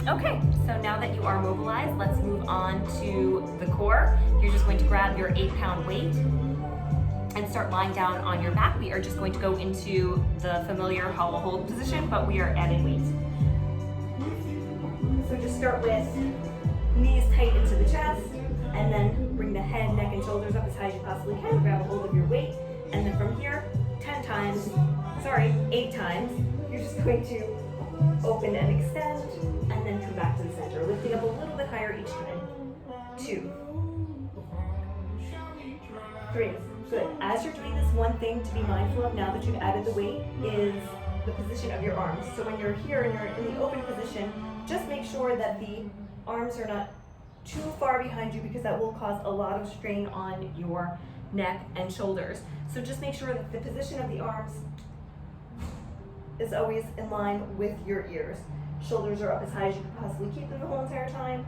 Okay, so now that you are mobilized, let's move on to the core. You're just going to grab your 8-pound weight and start lying down on your back. We are just going to go into the familiar hollow hold position, but we are adding weight. So just start with knees tight into the chest, and then bring the head, neck, and shoulders up as high as you possibly can. Grab a hold of your weight, and then from here, 8 times, you're just going to open and extend, and then come back to the center, lifting up a little bit higher each time. 2, 3, good. As you're doing this, one thing to be mindful of now that you've added the weight is the position of your arms. So when you're here and you're in the open position, just make sure that the arms are not too far behind you, because that will cause a lot of strain on your neck and shoulders. So just make sure that the position of the arms is always in line with your ears. Shoulders are up as high as you can possibly keep them the whole entire time.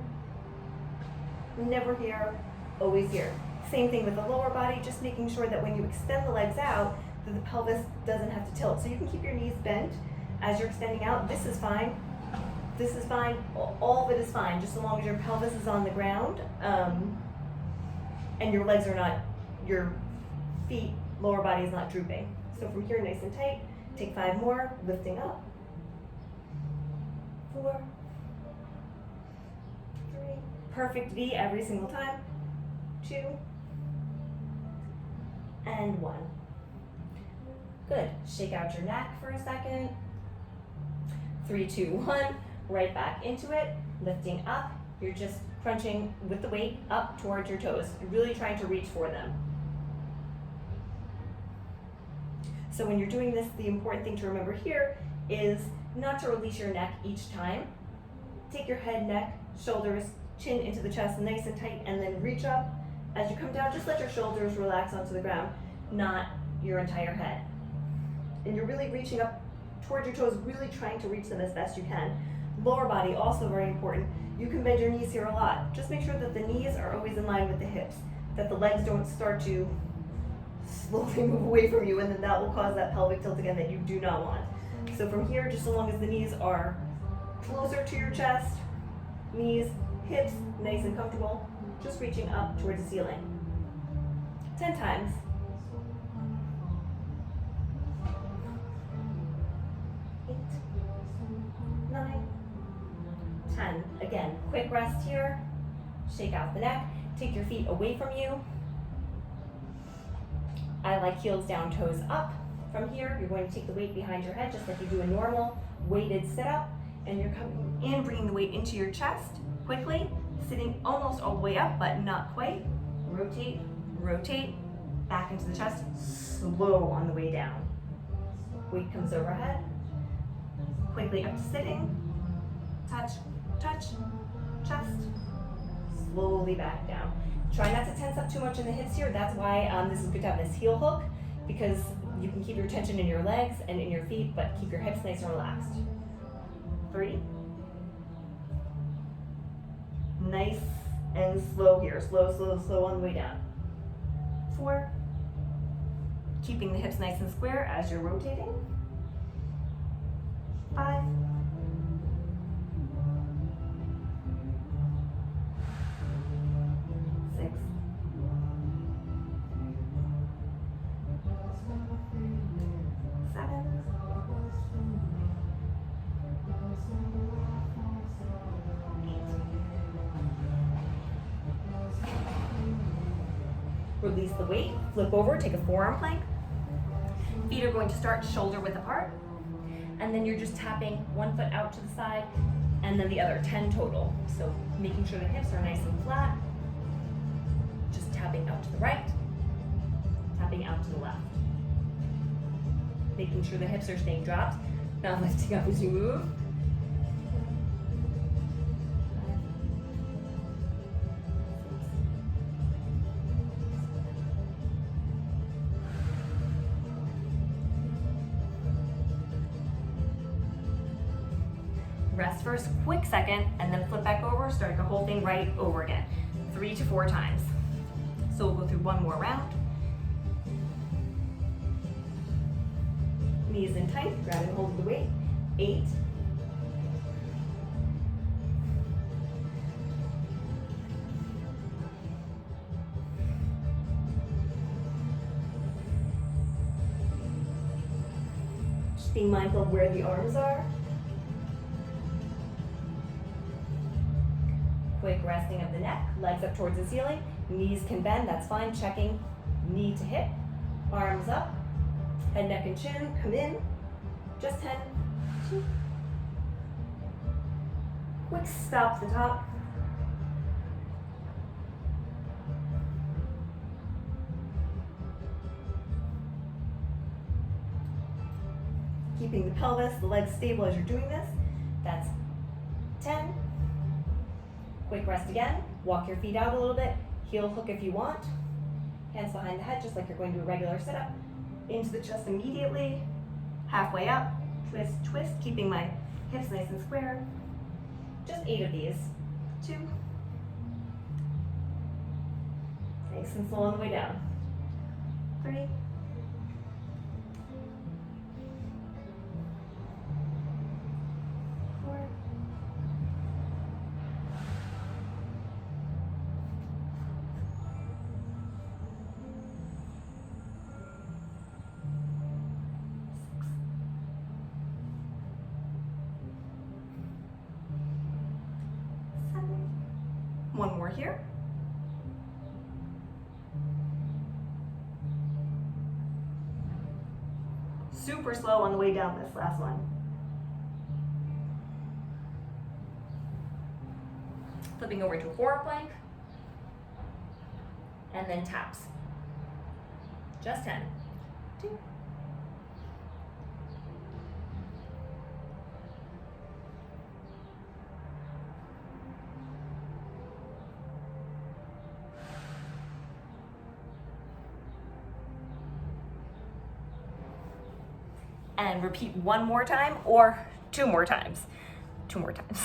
Never here, always here. Same thing with the lower body, just making sure that when you extend the legs out, that the pelvis doesn't have to tilt. So you can keep your knees bent as you're extending out. This is fine. This is fine. All of it is fine, just so long as your pelvis is on the ground and your legs are not, your feet, lower body is not drooping. So from here, nice and tight. Take 5 more, lifting up. 4, 3, perfect V every single time. 2, and 1. Good. Shake out your neck for a second. 3, 2, 1. Right back into it. Lifting up. You're just crunching with the weight up towards your toes. You're really trying to reach for them. So when you're doing this, the important thing to remember here is not to release your neck each time. Take your head, neck, shoulders, chin into the chest nice and tight, and then reach up. As you come down, just let your shoulders relax onto the ground, not your entire head. And you're really reaching up towards your toes, really trying to reach them as best you can. Lower body, also very important. You can bend your knees here a lot. Just make sure that the knees are always in line with the hips, that the legs don't start to slowly move away from you, and then that will cause that pelvic tilt again that you do not want. So from here, just so long as the knees are closer to your chest, knees, hips, nice and comfortable, just reaching up towards the ceiling. 10 times. 8, 9, 10. Again, quick rest here. Shake out the neck. Take your feet away from you. I like heels down, toes up. From here, you're going to take the weight behind your head just like you do a normal weighted sit-up, and you're coming in, bringing the weight into your chest quickly, sitting almost all the way up, but not quite. Rotate, rotate, back into the chest, slow on the way down. Weight comes overhead, quickly up to sitting, touch, touch, chest, slowly back down. Try not to tense up too much in the hips here. That's why this is good to have this heel hook, because you can keep your tension in your legs and in your feet, but keep your hips nice and relaxed. 3. Nice and slow here. Slow, slow, slow on the way down. 4. Keeping the hips nice and square as you're rotating. 5. 6. 7. 8. Release the weight, flip over, take a forearm plank. Feet are going to start shoulder width apart, and then you're just tapping one foot out to the side and then the other, 10 total. So making sure the hips are nice and flat, just tapping out to the right, tapping out to the left. Making sure the hips are staying dropped, not lifting up as you move. Rest for a quick second, and then flip back over, starting the whole thing right over again. 3 to 4 times. So we'll go through one more round. Knees in tight, grabbing hold of the weight. 8, Just being mindful of where the arms are. Quick resting of the neck, legs up towards the ceiling, knees can bend, that's fine. Checking knee to hip, arms up, head, neck, and chin, come in. Just 10, 2. Quick stop to the top. Keeping the pelvis, the legs stable as you're doing this. That's 10. Quick rest again. Walk your feet out a little bit. Heel hook if you want. Hands behind the head, just like you're going to a regular sit-up. Into the chest immediately. Halfway up. Twist, twist. Keeping my hips nice and square. Just 8 of these. 2. Nice and slow on the way down. 3. 4. 7. One more here. 8. Super slow on the way down this last one. Flipping over to a forward plank. And then taps. Just 10. 2. And repeat one more time or 2 more times. 2 more times.